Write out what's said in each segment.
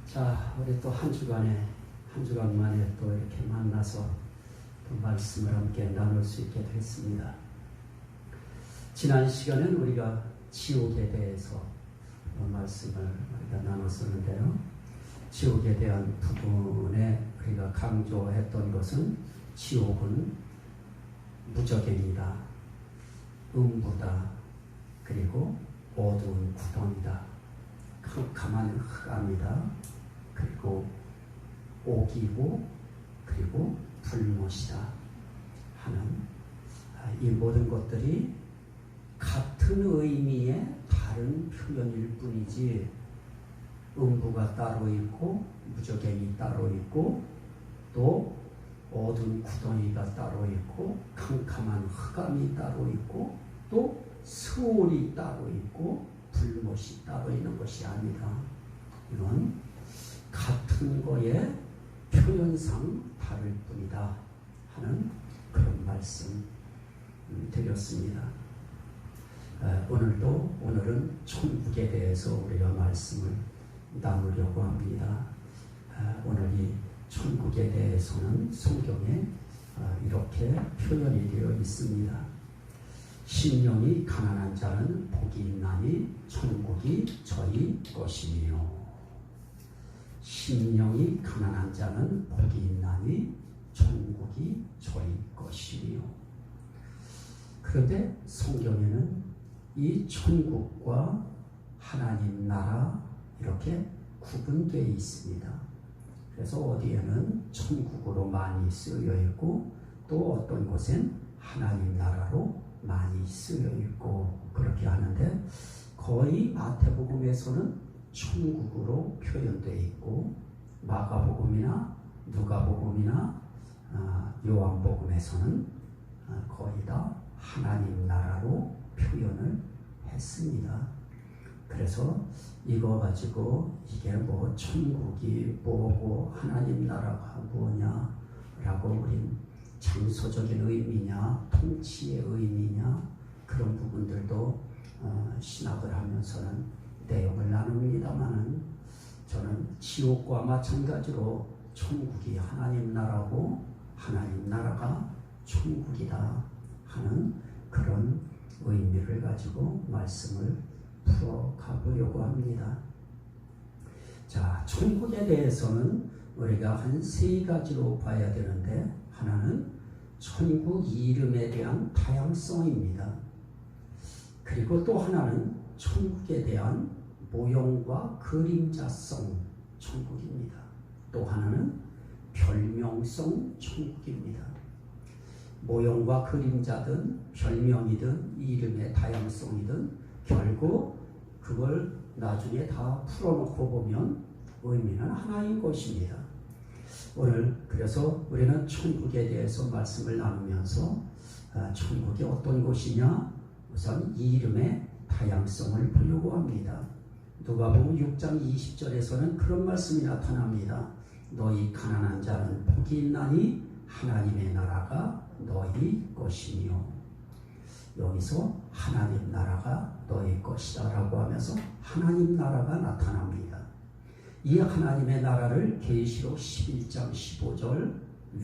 자, 우리 또 한 주간 만에 또 이렇게 만나서 또 말씀을 함께 나눌 수 있게 됐습니다. 지난 시간에는 우리가 지옥에 대해서 말씀을 우리가 나눴었는데요. 지옥에 대한 부분에 우리가 강조했던 것은 지옥은 무적행이다, 음부다, 그리고 어두운 구덩이다, 캄캄한 흑암이다, 그리고 옥이고 그리고 불못이다 하는 이 모든 것들이 같은 의미의 다른 표현일 뿐이지, 음부가 따로 있고 무적행이 따로 있고 또 어두운 구덩이가 따로 있고 캄캄한 흑암이 따로 있고 또 스올이 따로 있고 불못이 따로 있는 것이 아니다. 이건 같은 거에 표현상 다를 뿐이다 하는 그런 말씀 드렸습니다. 오늘은 천국에 대해서 우리가 말씀을 나누려고 합니다. 오늘 이 천국에 대해서는 성경에 이렇게 표현이 되어 있습니다. 심령이 가난한 자는 복이 있나니 천국이 저희 것이며, 심령이 가난한 자는 복이 있나니 천국이 저희 것이며. 그런데 성경에는 이 천국과 하나님 나라 이렇게 구분되어 있습니다. 그래서 어디에는 천국으로 많이 쓰여 있고 또 어떤 곳엔 하나님 나라로 많이 쓰여 있고 그렇게 하는데, 거의 마태복음에서는 천국으로 표현되어 있고 마가복음이나 누가복음이나 요한복음에서는 거의 다 하나님 나라로 표현을 했습니다. 그래서 이거 가지고 이게 뭐 천국이 뭐고 하나님 나라가 뭐냐라고 우린 장소적인 의미냐 통치의 의미냐 그런 부분들도 신학을 하면서는 내용을 나눕니다만은, 저는 지옥과 마찬가지로 천국이 하나님 나라고 하나님 나라가 천국이다 하는 그런 의미를 가지고 말씀을 풀어가 보려고 합니다. 자, 천국에 대해서는 우리가 한 세 가지로 봐야 되는데, 하나는 천국 이름에 대한 다양성입니다. 그리고 또 하나는 천국에 대한 모형과 그림자성 천국입니다. 또 하나는 별명성 천국입니다. 모형과 그림자든 별명이든 이름의 다양성이든 결국 그걸 나중에 다 풀어놓고 보면 의미는 하나인 것입니다. 오늘 그래서 우리는 천국에 대해서 말씀을 나누면서 천국이 어떤 곳이냐, 우선 이름의 다양성을 보려고 합니다. 누가복음 6장 20절에서는 그런 말씀이 나타납니다. 너희 가난한 자는 복이 있나니 하나님의 나라가 너희 것이며. 여기서 하나님 나라가 너희 것이다 라고 하면서 하나님 나라가 나타납니다. 이 하나님의 나라를 계시록 11장 15절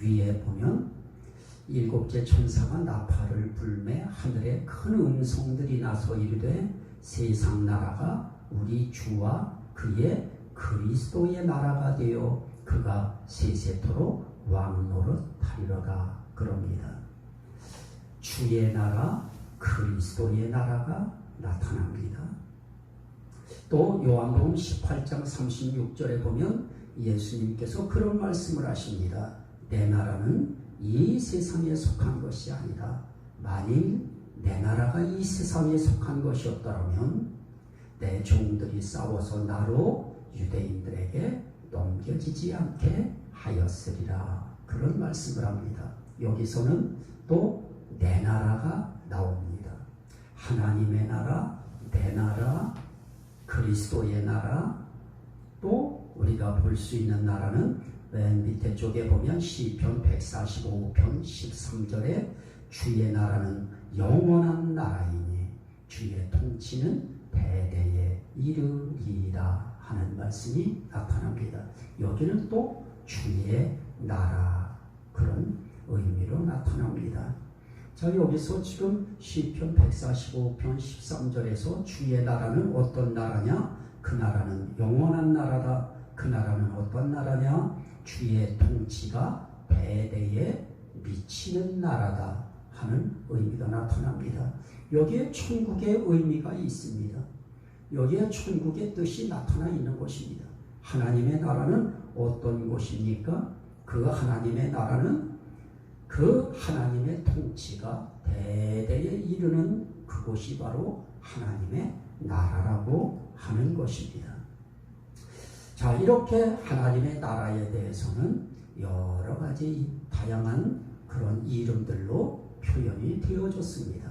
위에 보면 일곱째 천사가 나팔을 불매 하늘에 큰 음성들이 나서 이르되 세상 나라가 우리 주와 그의 그리스도의 나라가 되어 그가 세세토록 왕노릇하리로다 그럽니다. 주의 나라, 그리스도의 나라가 나타납니다. 또 요한복음 18장 36절에 보면 예수님께서 그런 말씀을 하십니다. 내 나라는 이 세상에 속한 것이 아니다. 만일 내 나라가 이 세상에 속한 것이었다면 내 종들이 싸워서 나로 유대인들에게 넘겨지지 않게 하였으리라. 그런 말씀을 합니다. 여기서는 또 내 나라가 나옵니다. 하나님의 나라, 내 나라, 그리스도의 나라, 또 우리가 볼 수 있는 나라는 맨 밑에 쪽에 보면 시편 145편 13절에 주의 나라는 영원한 나라이니 주의 통치는 대대에 이르리라 하는 말씀이 나타납니다. 여기는 또 주의 나라 그런 의미로 나타납니다. 자, 여기서 지금 시편 145편 13절에서 주의 나라는 어떤 나라냐? 그 나라는 영원한 나라다. 그 나라는 어떤 나라냐? 주의 통치가 대대에 미치는 나라다 하는 의미가 나타납니다. 여기에 천국의 의미가 있습니다. 여기에 천국의 뜻이 나타나 있는 것입니다. 하나님의 나라는 어떤 곳입니까? 그 하나님의 나라는 그 하나님의 통치가 대대에 이르는 그곳이 바로 하나님의 나라라고 하는 것입니다. 자, 이렇게 하나님의 나라에 대해서는 여러 가지 다양한 그런 이름들로 표현이 되어졌습니다.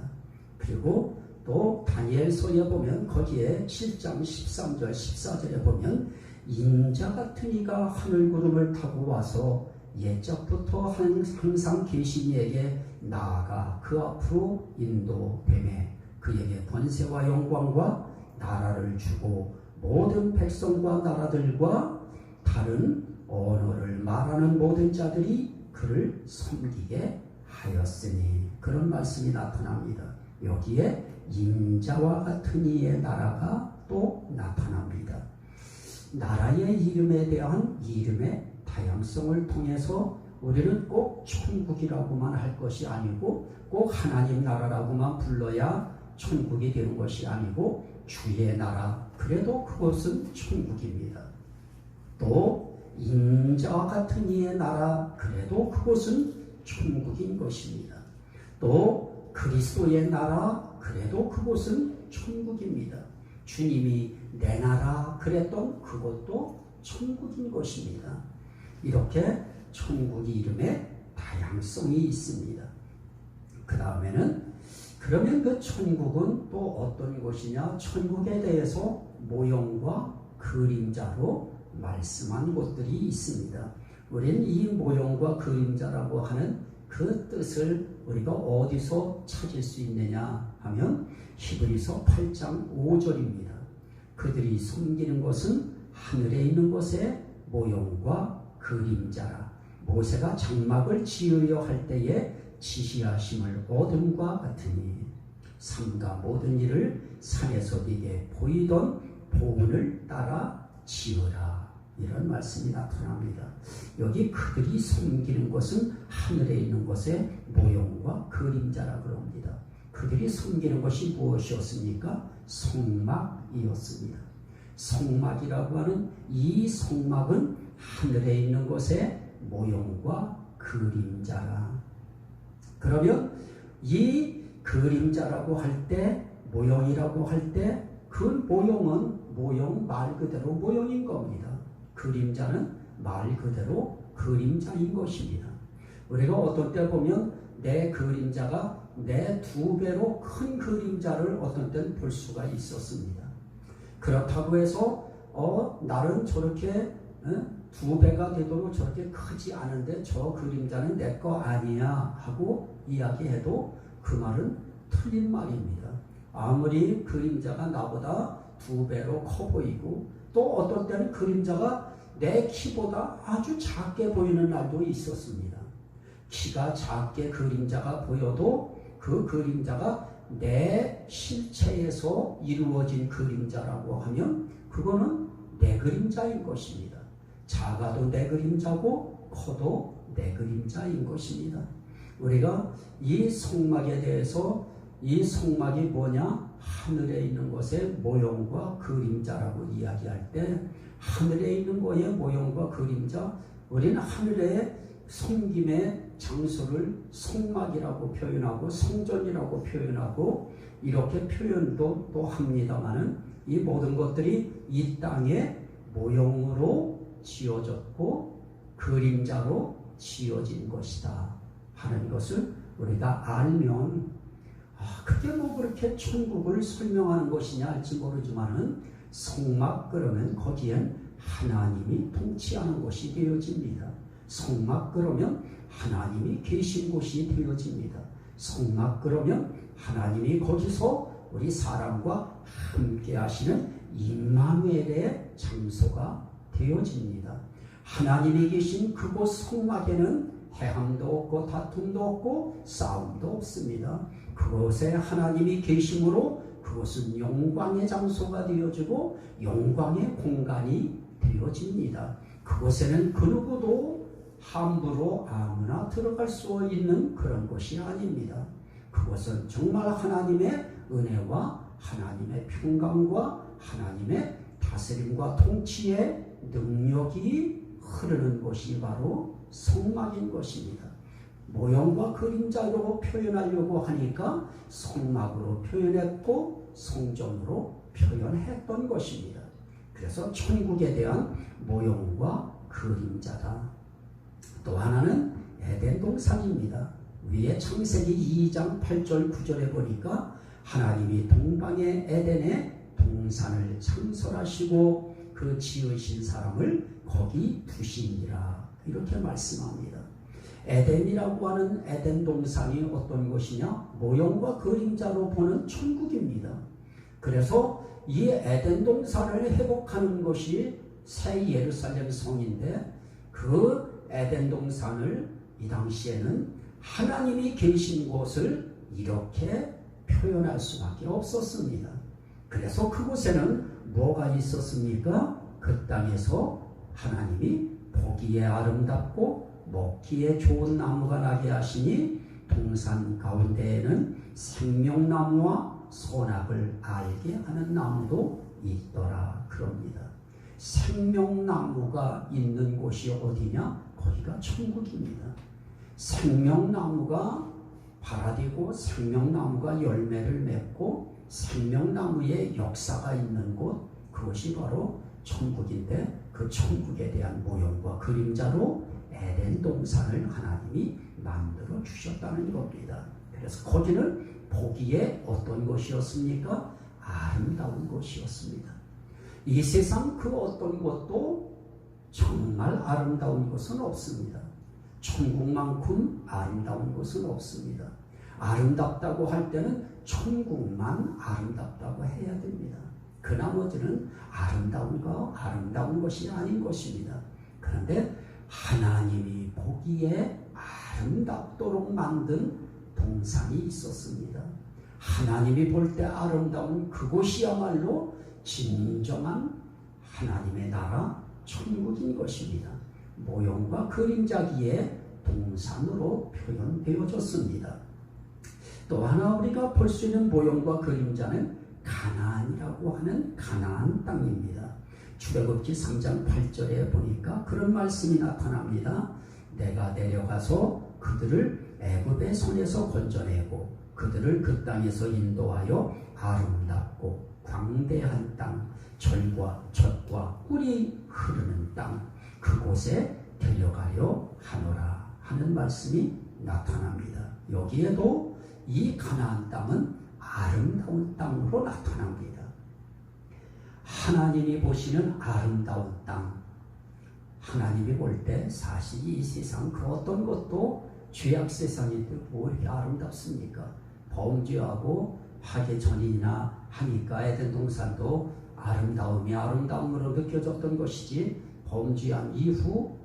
그리고 또 다니엘서에 보면 거기에 7장 13절 14절에 보면 인자 같은 이가 하늘 구름을 타고 와서 옛적부터 항상 계신 이에게 나아가 그 앞으로 인도되매 그에게 권세와 영광과 나라를 주고 모든 백성과 나라들과 다른 언어를 말하는 모든 자들이 그를 섬기게 하였으니 그런 말씀이 나타납니다. 여기에 인자와 같은 이의 나라가 또 나타납니다. 나라의 이름에 대한 이름의 다양성을 통해서 우리는 꼭 천국이라고만 할 것이 아니고 꼭 하나님 나라라고만 불러야 천국이 되는 것이 아니고 주의 나라, 그래도 그것은 천국입니다. 또 인자와 같은 이의 나라, 그래도 그것은 천국인 것입니다. 또 그리스도의 나라, 그래도 그것은 천국입니다. 주님이 내 나라 그랬던 그것도 천국인 것입니다. 이렇게 천국 이름에 다양성이 있습니다. 그 다음에는 그러면 그 천국은 또 어떤 곳이냐? 천국에 대해서 모형과 그림자로 말씀한 곳들이 있습니다. 우리는 이 모형과 그림자라고 하는 그 뜻을 우리가 어디서 찾을 수 있느냐 하면 히브리서 8장 5절입니다. 그들이 섬기는 것은 하늘에 있는 것의 모형과 그림자라. 모세가 장막을 지으려 할 때에 지시하심을 얻음과 같으니 삼가 모든 일을 산에서 네게 보이던 보은을 따라 지으라. 이런 말씀이 나타납니다. 여기 그들이 섬기는 것은 하늘에 있는 것의 모형과 그림자라 그럽니다. 그들이 섬기는 것이 무엇이었습니까? 성막이었습니다. 성막이라고 하는 이 성막은 하늘에 있는 것의 모형과 그림자라. 그러면 이 그림자라고 할 때, 모형이라고 할 때 그 모형은 모형 말 그대로 모형인 겁니다. 그림자는 말 그대로 그림자인 것입니다. 우리가 어떤 때 보면 내 그림자가 내 2배로 큰 그림자를 어떤 때는 볼 수가 있었습니다. 그렇다고 해서 나는 저렇게 2배가 되도록 저렇게 크지 않은데 저 그림자는 내 거 아니야 하고 이야기해도 그 말은 틀린 말입니다. 아무리 그림자가 나보다 2배로 커 보이고 또 어떤 때는 그림자가 내 키보다 아주 작게 보이는 날도 있었습니다. 키가 작게 그림자가 보여도 그 그림자가 내 실체에서 이루어진 그림자라고 하면 그거는 내 그림자인 것입니다. 작아도 내 그림자고 커도 내 그림자인 것입니다. 우리가 이 성막에 대해서 이 성막이 뭐냐? 하늘에 있는 것의 모형과 그림자라고 이야기할 때 하늘에 있는 것의 모형과 그림자, 우리는 하늘의 섬김의 장소를 성막이라고 표현하고 성전이라고 표현하고 이렇게 표현도 또 합니다마는 이 모든 것들이 이 땅의 모형으로 지어졌고 그림자로 지어진 것이다 하는 것을 우리가 알면 그게 뭐 그렇게 천국을 설명하는 것이냐 할지 모르지만은 성막 그러면 거기엔 하나님이 통치하는 곳이 되어집니다. 성막 그러면 하나님이 계신 곳이 되어집니다. 성막 그러면 하나님이 거기서 우리 사람과 함께 하시는 임마누엘의 장소가 되어집니다. 하나님이 계신 그곳 성막에는 해함도 없고 다툼도 없고 싸움도 없습니다. 그곳에 하나님이 계심으로 그곳은 영광의 장소가 되어지고 영광의 공간이 되어집니다. 그곳에는 그 누구도 함부로 아무나 들어갈 수 있는 그런 곳이 아닙니다. 그곳은 정말 하나님의 은혜와 하나님의 평강과 하나님의 다스림과 통치의 능력이 흐르는 곳이 바로 성막인 것입니다. 모형과 그림자로 표현하려고 하니까 성막으로 표현했고 성전으로 표현했던 것입니다. 그래서 천국에 대한 모형과 그림자다. 또 하나는 에덴 동산입니다. 위에 창세기 2장 8절 9절에 보니까 하나님이 동방의 에덴에 동산을 창설하시고 그 지으신 사람을 거기 두시니라 이렇게 말씀합니다. 에덴이라고 하는 에덴 동산이 어떤 곳이냐? 모형과 그림자로 보는 천국입니다. 그래서 이 에덴 동산을 회복하는 것이 새 예루살렘 성인데 그 에덴 동산을 이 당시에는 하나님이 계신 곳을 이렇게 표현할 수밖에 없었습니다. 그래서 그곳에는 뭐가 있었습니까? 그 땅에서 하나님이 보기에 아름답고 먹기에 좋은 나무가 나게 하시니 동산 가운데에는 생명나무와 선악을 알게 하는 나무도 있더라 그럽니다. 생명나무가 있는 곳이 어디냐? 거기가 천국입니다. 생명나무가 발아되고 생명나무가 열매를 맺고 생명나무의 역사가 있는 곳, 그것이 바로 천국인데 그 천국에 대한 모형과 그림자로 에덴 동산을 하나님이 만들어 주셨다는 겁니다. 그래서 거기는 보기에 어떤 곳이었습니까? 아름다운 곳이었습니다. 이 세상 그 어떤 곳도 정말 아름다운 곳은 없습니다. 천국만큼 아름다운 곳은 없습니다. 아름답다고 할 때는 천국만 아름답다고 해야 됩니다. 그 나머지는 아름다운 것이 아닌 것입니다. 그런데 하나님이 보기에 아름답도록 만든 동산이 있었습니다. 하나님이 볼 때 아름다운 그곳이야말로 진정한 하나님의 나라 천국인 것입니다. 모형과 그림자기에 동산으로 표현되어졌습니다. 또 하나 우리가 볼 수 있는 모형과 그림자는 가나안이라고 하는 가나안 땅입니다. 출애굽기 3장 8절에 보니까 그런 말씀이 나타납니다. 내가 내려가서 그들을 애굽의 손에서 건져내고 그들을 그 땅에서 인도하여 아름답고 광대한 땅, 절과 젖과 꿀이 흐르는 땅, 그곳에 데려가려 하노라 하는 말씀이 나타납니다. 여기에도 이 가나안 땅은 아름다운 땅으로 나타납니다. 하나님이 보시는 아름다운 땅, 하나님이 볼 때 사실 이 세상 그 어떤 것도 죄악 세상인데 뭐 이렇게 아름답습니까? 범죄하고 하기 전이나 하니까 에덴 동산도 아름다움으로 느껴졌던 것이지, 범죄한 이후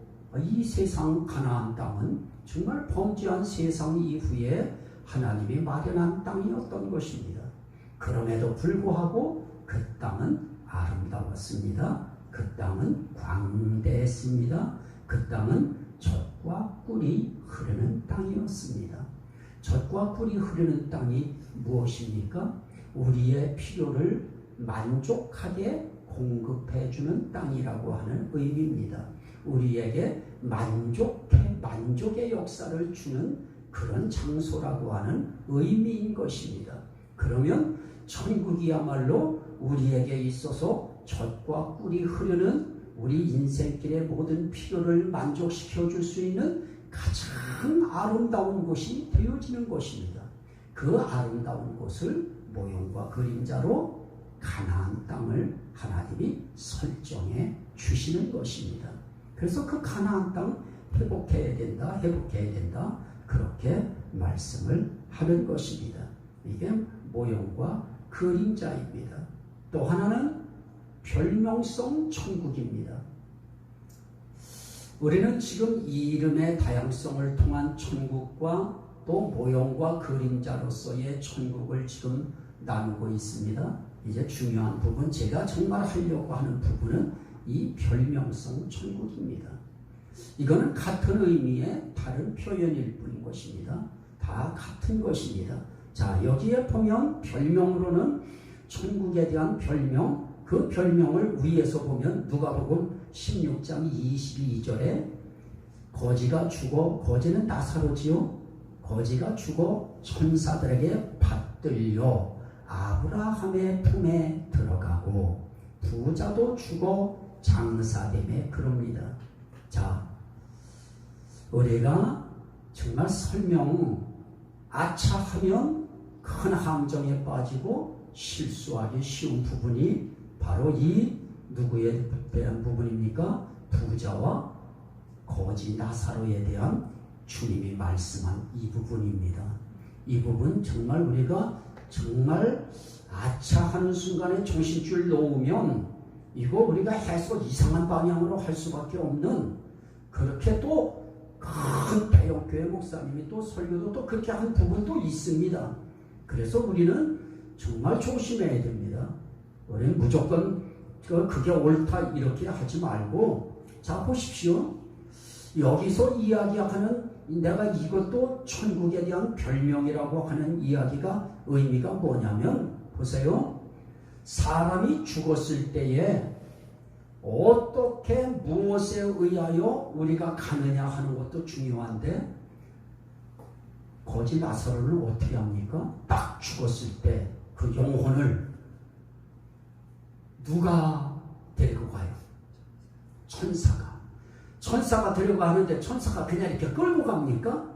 이 세상 가나안 땅은 정말 범죄한 세상 이후에 하나님이 마련한 땅이었던 것입니다. 그럼에도 불구하고 그 땅은 아름다웠습니다. 그 땅은 광대했습니다. 그 땅은 젖과 꿀이 흐르는 땅이었습니다. 젖과 꿀이 흐르는 땅이 무엇입니까? 우리의 필요를 만족하게 공급해주는 땅이라고 하는 의미입니다. 우리에게 만족의 역사를 주는 그런 장소라고 하는 의미인 것입니다. 그러면 천국이야말로 우리에게 있어서 젖과 꿀이 흐르는 우리 인생길의 모든 필요를 만족시켜 줄 수 있는 가장 아름다운 곳이 되어지는 것입니다. 그 아름다운 곳을 모형과 그림자로 가나안 땅을 하나님이 설정해 주시는 것입니다. 그래서 그 가나안 땅 회복해야 된다 그렇게 말씀을 하는 것입니다. 이게 모형과 그림자입니다. 또 하나는 별명성 천국입니다. 우리는 지금 이 이름의 다양성을 통한 천국과 또 모형과 그림자로서의 천국을 지금 나누고 있습니다. 이제 중요한 부분, 제가 정말 하려고 하는 부분은 이 별명성 천국입니다. 이거는 같은 의미의 다른 표현일 뿐인 것입니다. 다 같은 것입니다. 자, 여기에 보면 별명으로는 천국에 대한 별명, 그 별명을 위에서 보면 누가복음 16장 22절에 거지가 죽어, 거지는 나사로지요. 거지가 죽어 천사들에게 받들려 아브라함의 품에 들어가고 부자도 죽어 장사됨에 그럽니다. 자, 우리가 정말 설명 아차하면 큰 함정에 빠지고 실수하기 쉬운 부분이 바로 이 누구에 대한 부분입니까? 부자와 거지 나사로에 대한 주님이 말씀한 이 부분입니다. 이 부분 정말 우리가 정말 아차하는 순간에 정신줄 놓으면 이거 우리가 해서 이상한 방향으로 할 수밖에 없는, 그렇게 또 큰 대형교회 목사님이 또 설교도 또 그렇게 한 부분도 있습니다. 그래서 우리는 정말 조심해야 됩니다. 우리는 무조건 그게 옳다 이렇게 하지 말고, 자 보십시오. 여기서 이야기하는 내가 이것도 천국에 대한 별명이라고 하는 이야기가 의미가 뭐냐면, 보세요. 사람이 죽었을 때에 어떻게 무엇에 의하여 우리가 가느냐 하는 것도 중요한데, 거지 나사로는 어떻게 합니까? 딱 죽었을 때 그 영혼을 누가 데리고 가요? 천사가 데려가는데 천사가 그냥 이렇게 끌고 갑니까?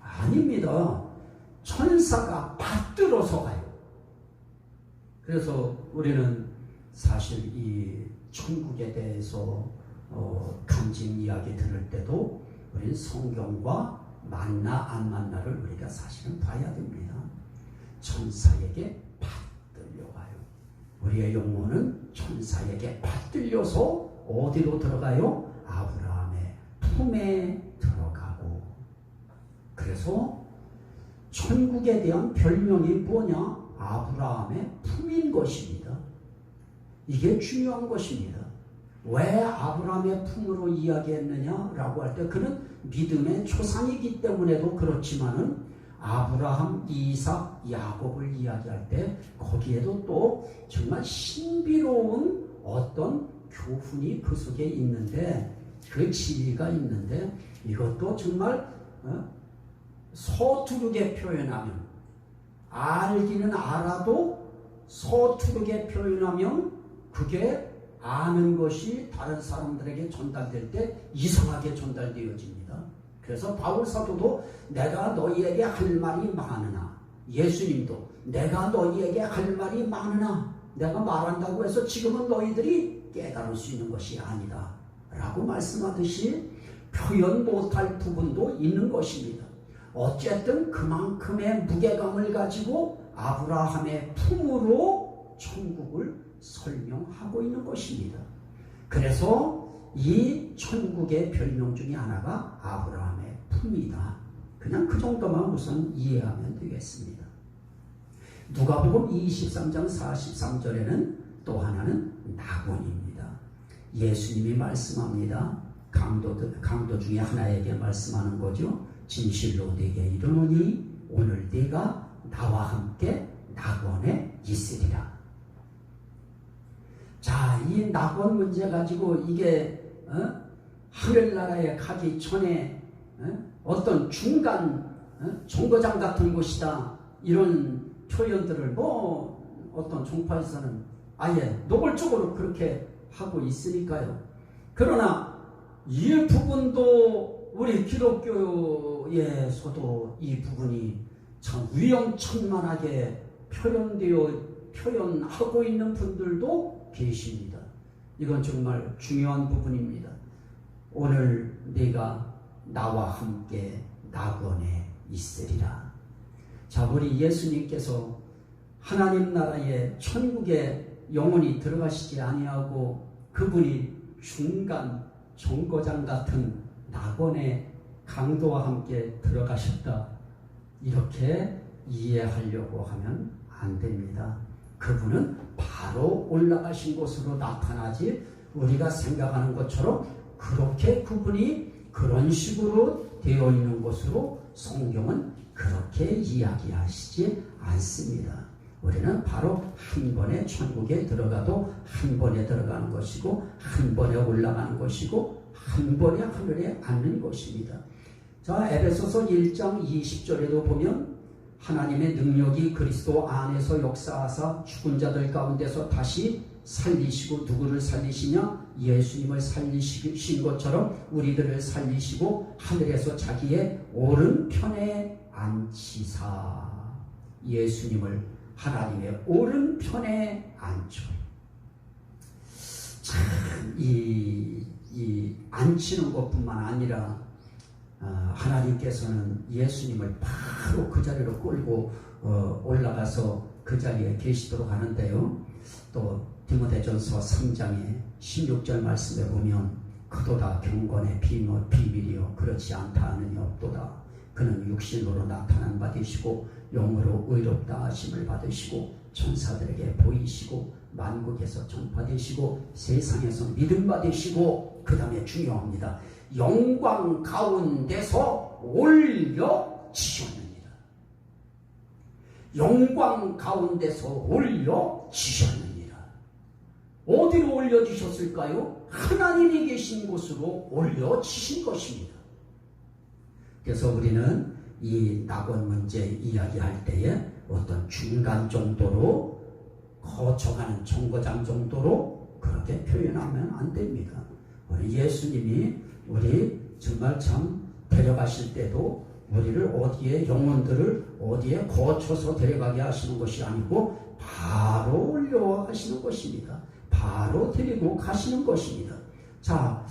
아닙니다. 천사가 받들어서 가요. 그래서 우리는 사실 이 천국에 대해서 간증 이야기 들을 때도 우리는 성경과 만나 안 만나를 우리가 사실은 봐야 됩니다. 천사에게 받들려가요. 우리의 영혼은 천사에게 받들려서 어디로 들어가요? 아브라함의 품에 들어가고. 그래서 천국에 대한 별명이 뭐냐? 아브라함의 품인 것입니다. 이게 중요한 것입니다. 왜 아브라함의 품으로 이야기했느냐라고 할 때 그는 믿음의 초상이기 때문에도 그렇지만은 아브라함, 이삭, 야곱을 이야기할 때 거기에도 또 정말 신비로운 어떤 교훈이 그 속에 있는데, 그 진리가 있는데, 이것도 정말 서투르게 표현하면, 알기는 알아도 서투르게 표현하면 그게 아는 것이 다른 사람들에게 전달될 때 이상하게 전달되어집니다. 그래서 바울 사도도 내가 너희에게 할 말이 많으나, 예수님도 내가 너희에게 할 말이 많으나, 내가 말한다고 해서 지금은 너희들이 깨달을 수 있는 것이 아니다 라고 말씀하듯이 표현 못할 부분도 있는 것입니다. 어쨌든 그만큼의 무게감을 가지고 아브라함의 품으로 천국을 설명하고 있는 것입니다. 그래서 이 천국의 별명 중에 하나가 아브라함의 품이다. 그냥 그 정도만 우선 이해하면 되겠습니다. 누가복음 23장 43절에는 또 하나는 낙원입니다. 예수님이 말씀합니다. 강도 중에 하나에게 말씀하는 거죠. 진실로 네게 이르노니 오늘 네가 나와 함께 낙원에 있으리라. 자, 이 낙원 문제 가지고 이게 하늘나라에 가기 전에 어떤 중간 정거장 같은 곳이다, 이런 표현들을 어떤 종파에서는 아예 노골적으로 그렇게 하고 있으니까요. 그러나 이 부분도 우리 기독교에서도 이 부분이 참 위험천만하게 표현하고 있는 분들도 계십니다. 이건 정말 중요한 부분입니다. 오늘 네가 나와 함께 낙원에 있으리라. 자, 우리 예수님께서 하나님 나라의 천국의 영혼이 들어가시지 아니하고 그분이 중간 정거장 같은 낙원의 강도와 함께 들어가셨다, 이렇게 이해하려고 하면 안 됩니다. 그분은 바로 올라가신 곳으로 나타나지, 우리가 생각하는 것처럼 그렇게 그분이 그런 식으로 되어 있는 것으로 성경은 그렇게 이야기하시지 않습니다. 우리는 바로 한 번에 천국에 들어가도 한 번에 들어가는 것이고, 한 번에 올라가는 것이고, 한 번에 하늘에 앉는 것입니다. 자, 에베소서 1장 20절에도 보면 하나님의 능력이 그리스도 안에서 역사하사 죽은 자들 가운데서 다시 살리시고, 누구를 살리시냐? 예수님을 살리신 것처럼 우리들을 살리시고 하늘에서 자기의 오른편에 앉히사. 예수님을 하나님의 오른편에 앉혀요. 참, 이 앉히는 것뿐만 아니라 하나님께서는 예수님을 바로 그 자리로 끌고 올라가서 그 자리에 계시도록 하는데요. 또 디모데전서 3장의 16절 말씀에 보면 그도다 경건의 비밀이요 그렇지 않다 하느니 없도다. 그는 육신으로 나타난 바 되시고 영으로 의롭다 하심을 받으시고 천사들에게 보이시고 만국에서 전파되시고 세상에서 믿음 받으시고, 그 다음에 중요합니다. 영광 가운데서 올려지셨느니라. 영광 가운데서 올려지셨느니라. 어디로 올려지셨을까요? 하나님이 계신 곳으로 올려지신 것입니다. 그래서 우리는 이 낙원 문제 이야기할 때에 어떤 중간 정도로 거쳐가는 정거장 정도로 그렇게 표현하면 안 됩니다. 우리 예수님이 우리 정말 참 데려가실 때도 우리를 어디에, 영혼들을 어디에 거쳐서 데려가게 하시는 것이 아니고 바로 올려가시는 것입니다. 바로 데리고 가시는 것입니다. 자,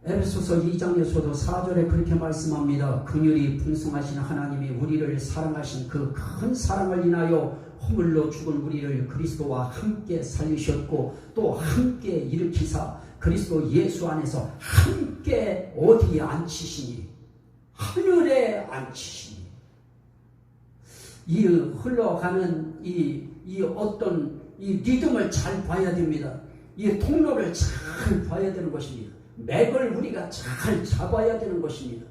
에베소서 2장에서도 4절에 그렇게 말씀합니다. 긍휼이 풍성하신 하나님이 우리를 사랑하신 그 큰 사랑을 인하여 허물로 죽은 우리를 그리스도와 함께 살리셨고 또 함께 일으키사 그리스도 예수 안에서 함께 어디에 앉히시니? 하늘에 앉히시니. 이 흘러가는 이 어떤 이 리듬을 잘 봐야 됩니다. 이 통로를 잘 봐야 되는 것입니다. 맥을 우리가 잘 잡아야 되는 것입니다.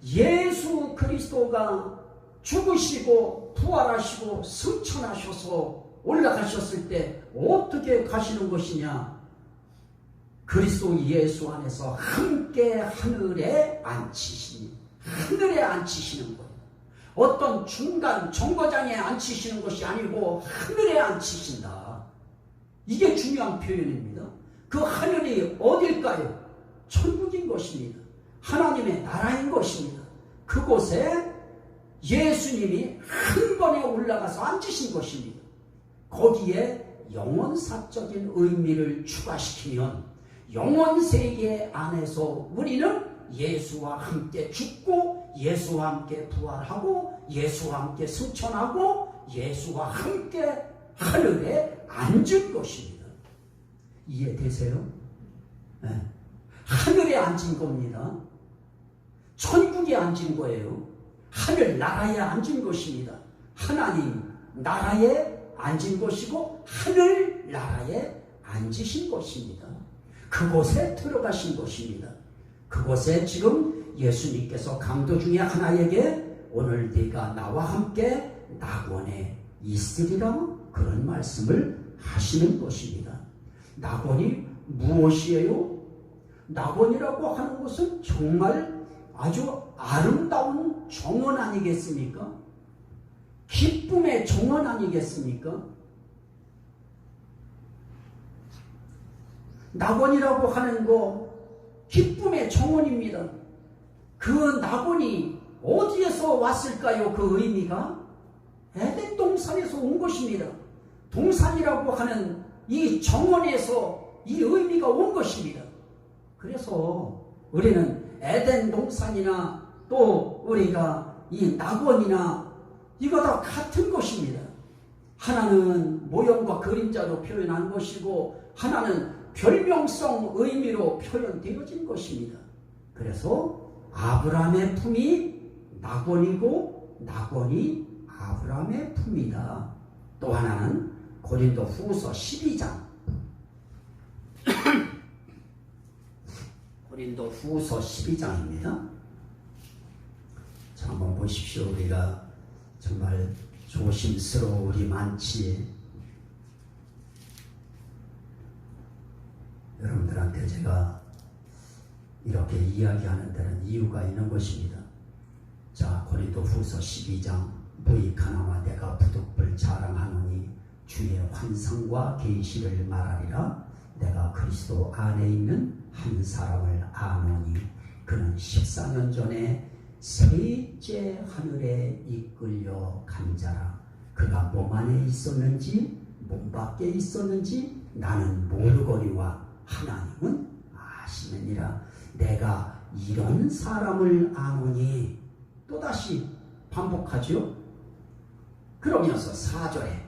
예수 그리스도가 죽으시고 부활하시고 승천하셔서 올라가셨을 때 어떻게 가시는 것이냐? 그리스도 예수 안에서 함께 하늘에 앉히시니, 하늘에 앉히시는 거예요. 어떤 중간 정거장에 앉히시는 것이 아니고 하늘에 앉히신다. 이게 중요한 표현입니다. 그 하늘이 어딜까요? 천국인 것입니다. 하나님의 나라인 것입니다. 그곳에 예수님이 한 번에 올라가서 앉으신 것입니다. 거기에 영원사적인 의미를 추가시키면 영원세계 안에서 우리는 예수와 함께 죽고 예수와 함께 부활하고 예수와 함께 승천하고 예수와 함께 하늘에 앉은 것입니다. 이해되세요? 네. 하늘에 앉은 겁니다. 천국에 앉은 거예요. 하늘 나라에 앉은 것입니다. 하나님 나라에 앉은 것이고 하늘 나라에 앉으신 것입니다. 그곳에 들어가신 것입니다. 그곳에 지금 예수님께서 강도 중에 하나에게 오늘 네가 나와 함께 낙원에 있으리라 그런 말씀을 하시는 것입니다. 낙원이 무엇이에요? 낙원이라고 하는 것은 정말 아주 아름다운 정원 아니겠습니까? 기쁨의 정원 아니겠습니까? 낙원이라고 하는 거 기쁨의 정원입니다. 그 낙원이 어디에서 왔을까요? 그 의미가 에덴 동산에서 온 것입니다. 동산이라고 하는 이 정원에서 이 의미가 온 것입니다. 그래서 우리는 에덴 동산이나 또 우리가 이 낙원이나 이거 다 같은 것입니다. 하나는 모형과 그림자로 표현한 것이고 하나는 별명성 의미로 표현되어진 것입니다. 그래서 아브라함의 품이 나곤이고 나곤이 아브라함의 품이다. 또 하나는 고린도 후서 12장 고린도 후서 12장입니다. 자, 한번 보십시오. 우리가 정말 조심스러울이 많지. 여러분들한테 제가 이렇게 이야기하는 데는 이유가 있는 것입니다. 자, 고린도 후서 12장 무익하나마 내가 부득불 자랑하노니 주의 환상과 계시를 말하리라. 내가 그리스도 안에 있는 한 사람을 아노니 그는 14년 전에 셋째 하늘에 이끌려 간 자라. 그가 몸 안에 있었는지 몸 밖에 있었는지 나는 모르거니와 하나님은 아시느니라. 내가 이런 사람을 아노니 또다시 반복하죠. 그러면서 4절에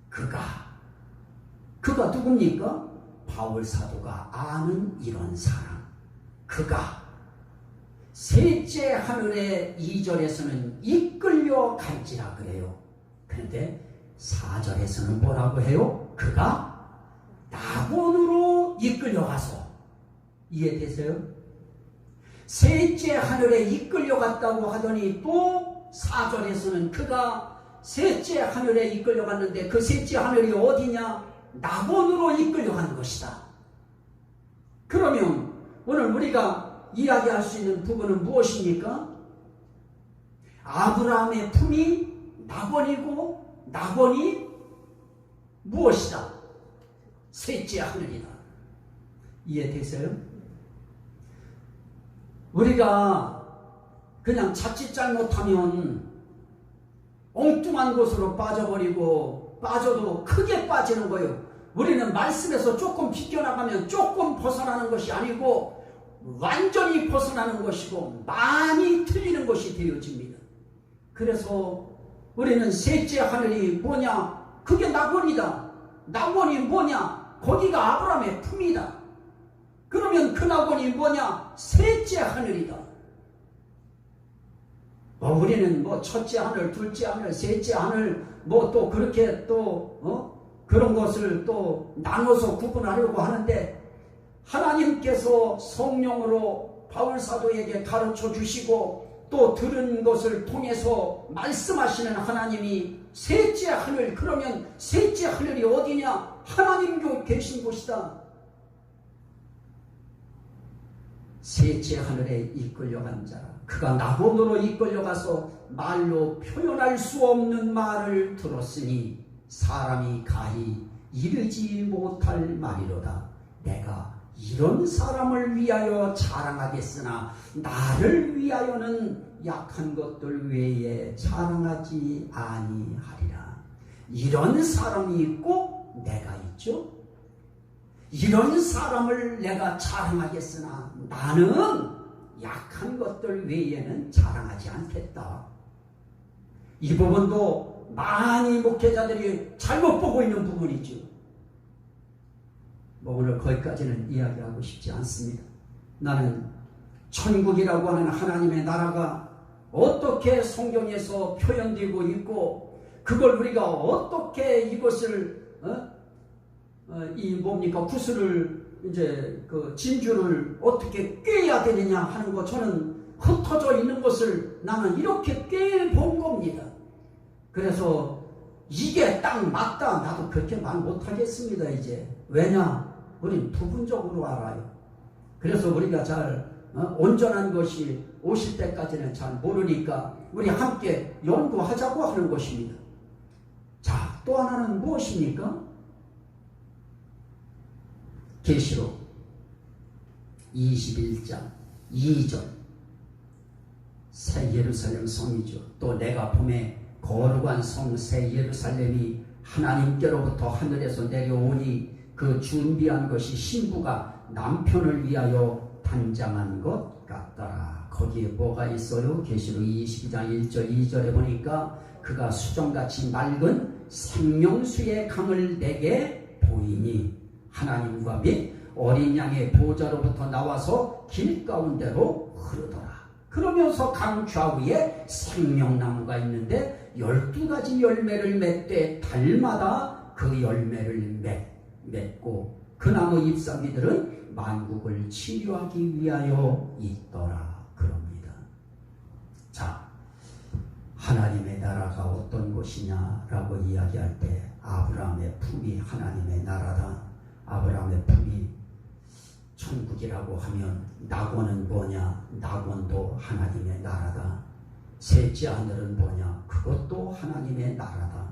그가 누굽니까? 바울 사도가 아는 이런 사람. 그가 셋째 하늘에 2절에서는 이끌려 갈지라 그래요. 그런데 4절에서는 뭐라고 해요? 그가 나곤으로 이끌려가서. 이해되세요? 셋째 하늘에 이끌려갔다고 하더니 또 4절에서는 그가 셋째 하늘에 이끌려갔는데 그 셋째 하늘이 어디냐? 나곤으로 이끌려간 것이다. 그러면 오늘 우리가 이야기할 수 있는 부분은 무엇입니까? 아브라함의 품이 나곤이고 나곤이 무엇이다? 셋째 하늘이다. 이해되세요? 우리가 그냥 자칫 잘못하면 엉뚱한 곳으로 빠져버리고 빠져도 크게 빠지는 거예요. 우리는 말씀에서 조금 비껴나가면 조금 벗어나는 것이 아니고 완전히 벗어나는 것이고 많이 틀리는 것이 되어집니다. 그래서 우리는 셋째 하늘이 뭐냐? 그게 나곤이다. 나곤이 뭐냐? 거기가 아브라함의 품이다. 그러면 그 나곤이 뭐냐? 셋째 하늘이다. 우리는 첫째 하늘, 둘째 하늘, 셋째 하늘 또 그렇게 그런 것을 또 나눠서 구분하려고 하는데 하나님께서 성령으로 바울 사도에게 가르쳐 주시고 또 들은 것을 통해서 말씀하시는 하나님이 셋째 하늘, 그러면 셋째 하늘이 어디냐? 하나님도 계신 곳이다. 셋째 하늘에 이끌려간 자라. 그가 나곤으로 이끌려가서 말로 표현할 수 없는 말을 들었으니 사람이 가히 이르지 못할 말이로다. 내가 이런 사람을 위하여 자랑하겠으나 나를 위하여는 약한 것들 외에 자랑하지 아니하리라. 이런 사람이 꼭 내가 있죠. 이런 사람을 내가 자랑하겠으나 나는 약한 것들 외에는 자랑하지 않겠다. 이 부분도 많이 목회자들이 잘못 보고 있는 부분이죠. 오늘 거기까지는 이야기하고 싶지 않습니다. 나는 천국이라고 하는 하나님의 나라가 어떻게 성경에서 표현되고 있고 그걸 우리가 어떻게 이것을 구슬을 이제 그 진주를 어떻게 꿰야 되느냐 하는 거 저는 흩어져 있는 것을 나는 이렇게 꿰본 겁니다. 그래서 이게 딱 맞다 나도 그렇게 말 못하겠습니다. 이제 왜냐? 우린 부분적으로 알아요. 그래서 우리가 잘 온전한 것이 오실 때까지는 잘 모르니까 우리 함께 연구하자고 하는 것입니다. 자, 또 하나는 무엇입니까? 계시록 21장 2절 새 예루살렘 성이죠. 또 내가 봄에 거룩한 성 새 예루살렘이 하나님께로부터 하늘에서 내려오니 그 준비한 것이 신부가 남편을 위하여 단장한 것 같더라. 거기에 뭐가 있어요? 계시록 22장 1절 2절에 보니까 그가 수정같이 맑은 생명수의 강을 내게 보이니 하나님과 및 어린 양의 보좌로부터 나와서 길 가운데로 흐르더라. 그러면서 강 좌우에 생명나무가 있는데 12가지 열매를 맺되 달마다 그 열매를 맺고 그 나무 잎사귀들은 만국을 치료하기 위하여 있더라. 그럽니다. 자, 하나님의 나라가 어떤 곳이냐라고 이야기할 때 아브라함의 품이 하나님의 나라다. 아브라함의 품이 천국이라고 하면 낙원은 뭐냐? 낙원도 하나님의 나라다. 셋째 하늘은 뭐냐? 그것도 하나님의 나라다.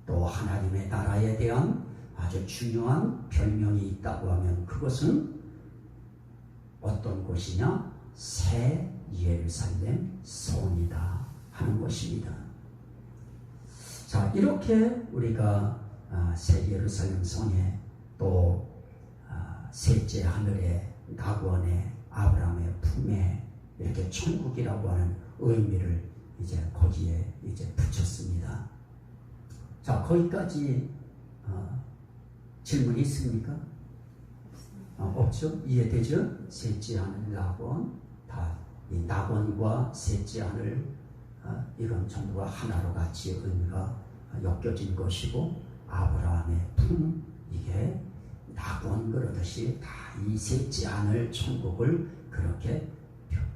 또 하나님의 나라에 대한 아주 중요한 별명이 있다고 하면 그것은 어떤 곳이냐? 새 예루살렘 성이다 하는 것입니다. 자, 이렇게 우리가 새 예루살렘 성에 또 셋째 하늘의 낙원의 아브라함의 품에 이렇게 천국이라고 하는 의미를 이제 거기에 이제 붙였습니다. 자, 거기까지 질문이 있습니까? 없죠? 이해되죠? 셋째 하늘 낙원, 다 이 낙원과 셋째 하늘 이건 전부가 하나로 같이 의미가 엮여진 것이고 아브라함의 품 이게 낙원 그러듯이 다 이 셋째 하늘 천국을 그렇게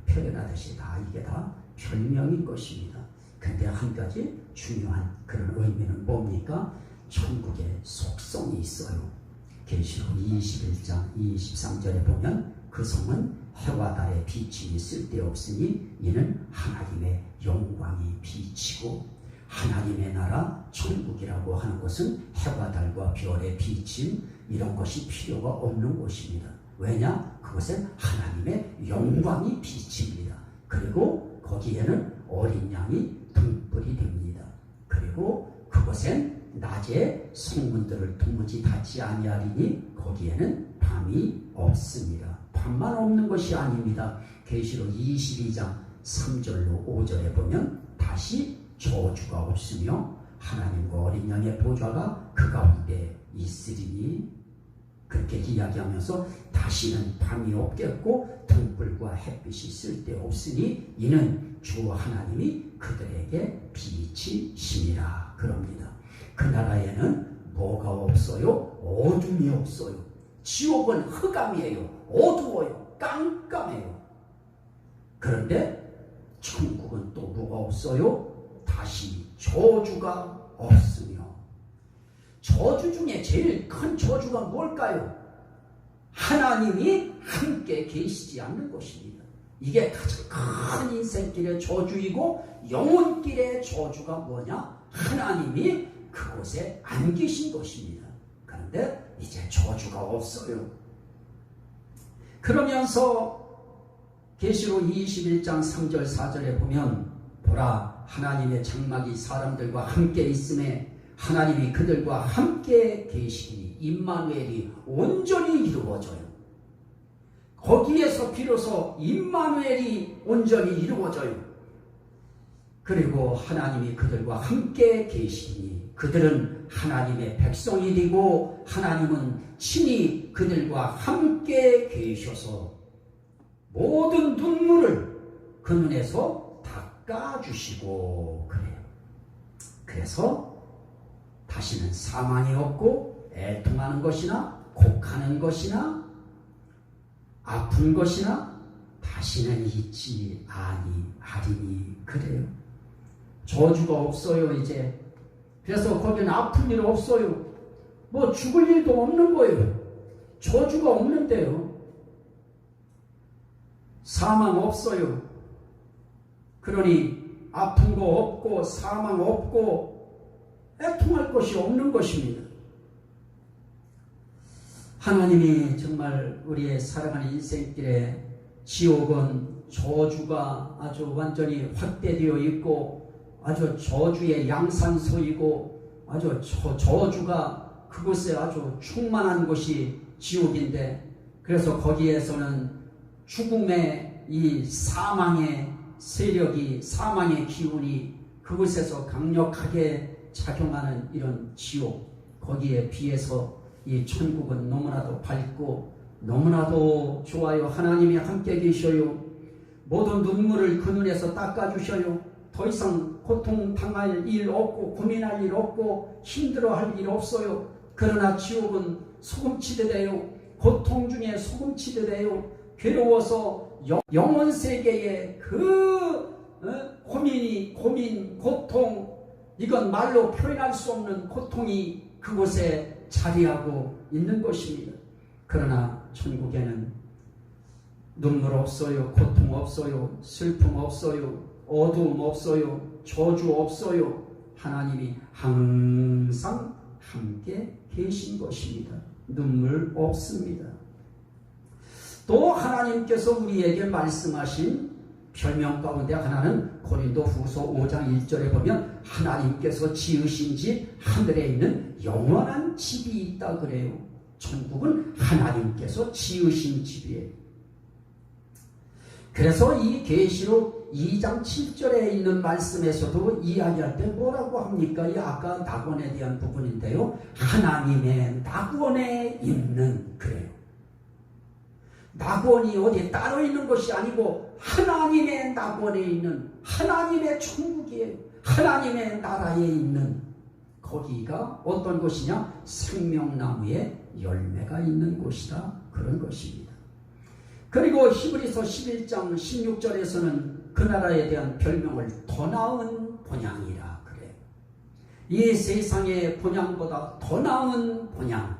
표현하듯이 다 이게 다 별명인 것입니다. 근데 한 가지 중요한 그런 의미는 뭡니까? 천국의 속성이 있어요. 계시록 21장 23절에 보면 그 성은 해와 달의 비침이 쓸데없으니 이는 하나님의 영광이 비치고 하나님의 나라 천국이라고 하는 것은 해와 달과 별의 비침 이런 것이 필요가 없는 곳입니다. 왜냐? 그것은 하나님의 영광이 비칩니다. 그리고 거기에는 어린 양이 등불이 됩니다. 그리고 그것엔 낮에 성문들을 도무지 닫지 아니하리니 거기에는 밤이 없습니다. 밤만 없는 것이 아닙니다. 계시록 22장 3절로 5절에 보면 다시 저주가 없으며 하나님과 어린 양의 보좌가 그 가운데 있으리니 그렇게 이야기하면서 다시는 밤이 없겠고 등불과 햇빛이 쓸데없으니 이는 주 하나님이 그들에게 빛이시니라 그럽니다. 그 나라에는 뭐가 없어요? 어둠이 없어요. 지옥은 흑암이에요. 어두워요. 깜깜해요. 그런데 천국은 또 뭐가 없어요? 다시 저주가 없으며 저주 중에 제일 큰 저주가 뭘까요? 하나님이 함께 계시지 않는 것입니다. 이게 가장 큰 인생길의 저주이고 영혼길의 저주가 뭐냐? 하나님이 그곳에 안 계신 것입니다. 그런데 이제 저주가 없어요. 그러면서 계시록 21장 3절 4절에 보면 보라 하나님의 장막이 사람들과 함께 있음에 하나님이 그들과 함께 계시니 임마누엘이 온전히 이루어져요. 거기에서 비로소 임마누엘이 온전히 이루어져요. 그리고 하나님이 그들과 함께 계시니 그들은 하나님의 백성이 되고 하나님은 친히 그들과 함께 계셔서 모든 눈물을 그 눈에서 닦아주시고 그래요. 그래서 다시는 사망이 없고 애통하는 것이나 곡하는 것이나 아픈 것이나 다시는 있지 아니하리니 그래요. 저주가 없어요 이제. 그래서 거기는 아픈 일 없어요. 뭐 죽을 일도 없는 거예요. 저주가 없는데요. 사망 없어요. 그러니 아픈 거 없고 사망 없고 애통할 것이 없는 것입니다. 하나님이 정말 우리의 사랑하는 인생길에 지옥은 저주가 아주 완전히 확대되어 있고 아주 저주의 양산소이고 아주 저주가 그곳에 아주 충만한 곳이 지옥인데 그래서 거기에서는 죽음의 이 사망의 세력이 사망의 기운이 그곳에서 강력하게 작용하는 이런 지옥, 거기에 비해서 이 천국은 너무나도 밝고 너무나도 좋아요. 하나님이 함께 계셔요. 모든 눈물을 그 눈에서 닦아주셔요. 더 이상 고통당할 일 없고 고민할 일 없고 힘들어할 일 없어요. 그러나 지옥은 소금치듯해요. 고통 중에 소금치듯해요. 괴로워서 영원 세계의 그 고민, 고통, 이건 말로 표현할 수 없는 고통이 그곳에 자리하고 있는 것입니다. 그러나 천국에는 눈물 없어요. 고통 없어요. 슬픔 없어요. 어두움 없어요. 저주 없어요. 하나님이 항상 함께 계신 것입니다. 눈물 없습니다. 또 하나님께서 우리에게 말씀하신 별명 가운데 하나는 고린도후서 5장 1절에 보면 하나님께서 지으신 집 하늘에 있는 영원한 집이 있다 그래요. 천국은 하나님께서 지으신 집이에요. 그래서 이 계시록 2장 7절에 있는 말씀에서도 이야기할 때 뭐라고 합니까? 이 아까 낙원에 대한 부분인데요. 하나님의 낙원에 있는, 그래요. 낙원이 어디 따로 있는 것이 아니고 하나님의 낙원에 있는 하나님의 천국이에요. 하나님의 나라에 있는, 거기가 어떤 곳이냐? 생명나무의 열매가 있는 곳이다, 그런 것입니다. 그리고 히브리서 11장 16절에서는 그 나라에 대한 별명을 더 나은 본향이라 그래요. 이 세상의 본향보다 더 나은 본향,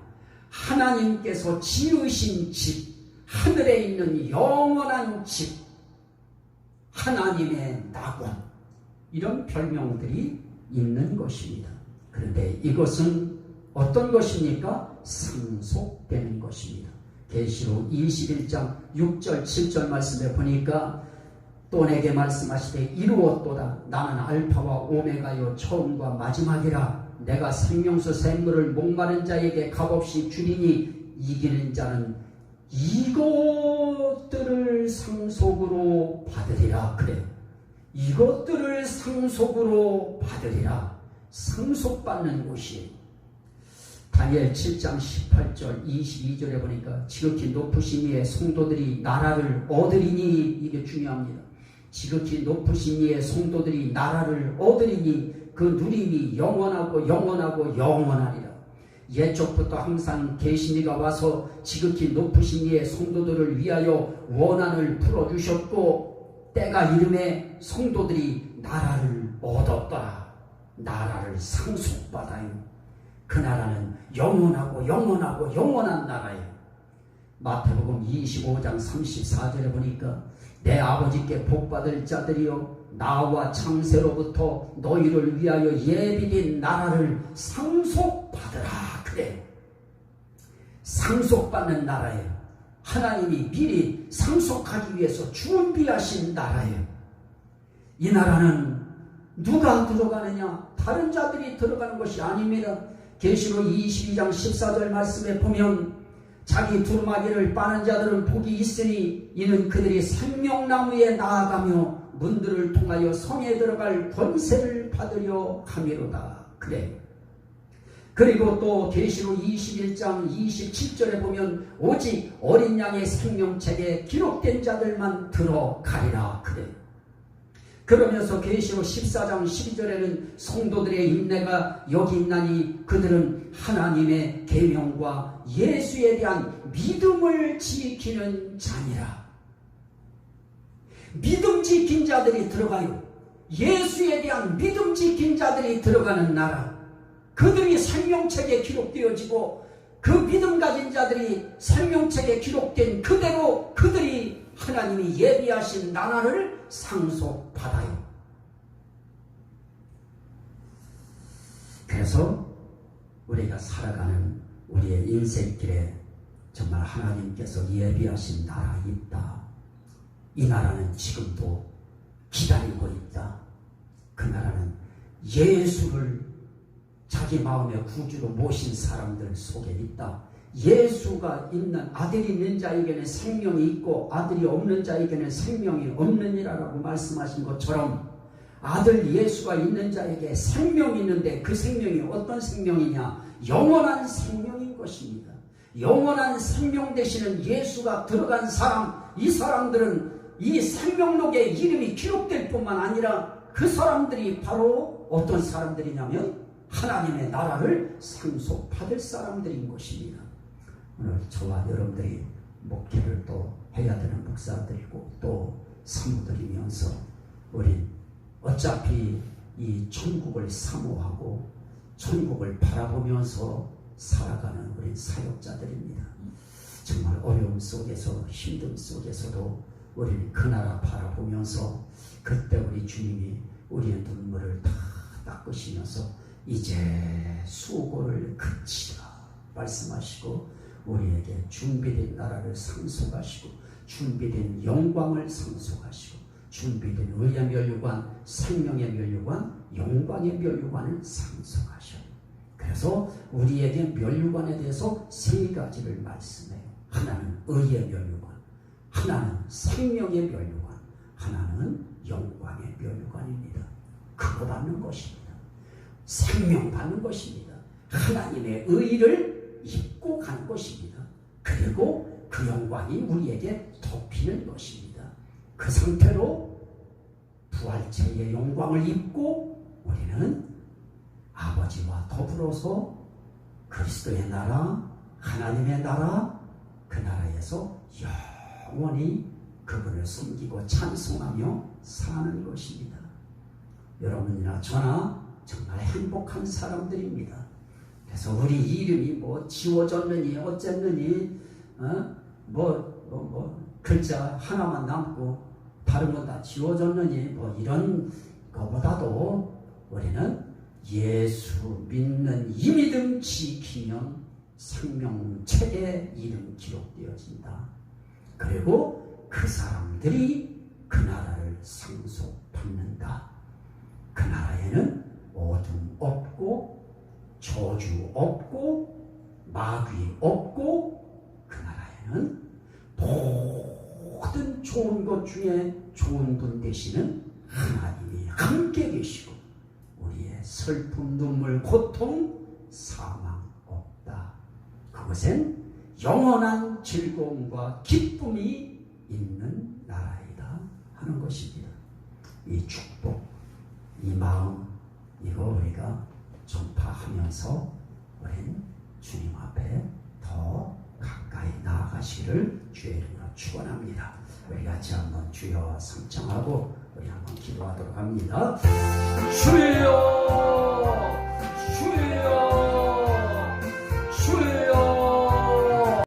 하나님께서 지으신 집, 하늘에 있는 영원한 집, 하나님의 낙원, 이런 별명들이 있는 것입니다. 그런데 이것은 어떤 것입니까? 상속되는 것입니다. 계시록 21장 6절 7절 말씀에 보니까 또 내게 말씀하시되 이루었도다. 나는 알파와 오메가요 처음과 마지막이라. 내가 생명수 샘물을 목마른 자에게 값없이 주리니 이기는 자는 이것들을 상속으로 받으리라. 그래, 이것들을 상속으로 받으리라. 상속받는 곳이에요. 다니엘 7장 18절 22절에 보니까 지극히 높으신 이의 성도들이 나라를 얻으리니, 이게 중요합니다. 지극히 높으신 이의 성도들이 나라를 얻으리니 그 누림이 영원하고 영원하고 영원하리라. 옛적부터 항상 계시니가 와서 지극히 높으신 이의 성도들을 위하여 원한을 풀어주셨고 때가 이름에 성도들이 나라를 얻었더라. 나라를 상속받아요. 그 나라는 영원하고 영원하고 영원한 나라예요. 마태복음 25장 34절에 보니까 내 아버지께 복받을 자들이여 나와 창세로부터 너희를 위하여 예비된 나라를 상속받으라. 그래, 상속받는 나라예요. 하나님이 미리 상속하기 위해서 준비하신 나라예요. 이 나라는 누가 들어가느냐? 다른 자들이 들어가는 것이 아닙니다. 계시록 22장 14절 말씀에 보면 자기 두루마기를 빠는 자들은 복이 있으니 이는 그들이 생명나무에 나아가며 문들을 통하여 성에 들어갈 권세를 받으려 함이로다. 그래. 그리고 또 계시록 21장 27절에 보면 오직 어린 양의 생명책에 기록된 자들만 들어가리라. 그래. 그러면서 계시록 14장 12절에는 성도들의 인내가 여기 있나니 그들은 하나님의 계명과 예수에 대한 믿음을 지키는 자니라. 믿음 지킨 자들이 들어가요. 예수에 대한 믿음 지킨 자들이 들어가는 나라. 그들이 생명책에 기록되어지고 그 믿음 가진 자들이 생명책에 기록된 그대로 그들이 하나님이 예비하신 나라를 상속받아요. 그래서 우리가 살아가는 우리의 인생길에 정말 하나님께서 예비하신 나라 있다. 이 나라는 지금도 기다리고 있다. 그 나라는 예수를 자기 마음의 구주로 모신 사람들 속에 있다. 예수가 있는, 아들이 있는 자에게는 생명이 있고 아들이 없는 자에게는 생명이 없느니라라고 말씀하신 것처럼 아들 예수가 있는 자에게 생명이 있는데 그 생명이 어떤 생명이냐? 영원한 생명인 것입니다. 영원한 생명 되시는 예수가 들어간 사람, 이 사람들은 이 생명록에 이름이 기록될 뿐만 아니라 그 사람들이 바로 어떤 사람들이냐면 하나님의 나라를 상속받을 사람들인 것입니다. 오늘 저와 여러분들이 목회를 또 해야 되는 목사들이고 또 사모들이면서 우린 어차피 이 천국을 사모하고 천국을 바라보면서 살아가는 우린 사역자들입니다. 정말 어려움 속에서 힘듦 속에서도 우리는 그 나라 바라보면서 그때 우리 주님이 우리의 눈물을 다 닦으시면서 이제 수고를 그치라 말씀하시고 우리에게 준비된 나라를 상속하시고 준비된 영광을 상속하시고 준비된 의의 멸류관, 생명의 멸류관, 영광의 멸류관을 상속하셔요. 그래서 우리에게 멸류관에 대해서 세 가지를 말씀해요. 하나는 의의 멸류관, 하나는 생명의 멸류관, 하나는 영광의 멸류관입니다. 그거 받는 것입니다. 생명 받는 것입니다. 하나님의 의를 입고 가는 것입니다. 그리고 그 영광이 우리에게 덮이는 것입니다. 그 상태로 부활체의 영광을 입고 우리는 아버지와 더불어서 그리스도의 나라, 하나님의 나라, 그 나라에서 영원히 그분을 섬기고 찬송하며 사는 것입니다. 여러분이나 저나 정말 행복한 사람들입니다. 그래서 우리 이름이 뭐 지워졌느니 어쨌느니 글자 하나만 남고 다른 건 다 지워졌느니 뭐 이런 거보다도 우리는 예수 믿는 이 믿음 지키면 생명책에 이름 기록되어진다. 그리고 그 사람들이 그 나라를 상속받는다. 그 나라에는 어둠 없고 저주 없고 마귀 없고 그 나라에는 모든 좋은 것 중에 좋은 분 되시는 하나님이 함께 계시고 우리의 슬픔, 눈물, 고통, 사망 없다. 그것엔 영원한 즐거움과 기쁨이 있는 나라이다 하는 것입니다. 이 축복, 이 마음, 이거 우리가 전파하면서 우리는 주님 앞에 더 가까이 나아가시기를 주의 이름으로 축원합니다. 우리 같이 한번 주여 성창하고 우리 한번 기도하도록 합니다. 주여, 주여.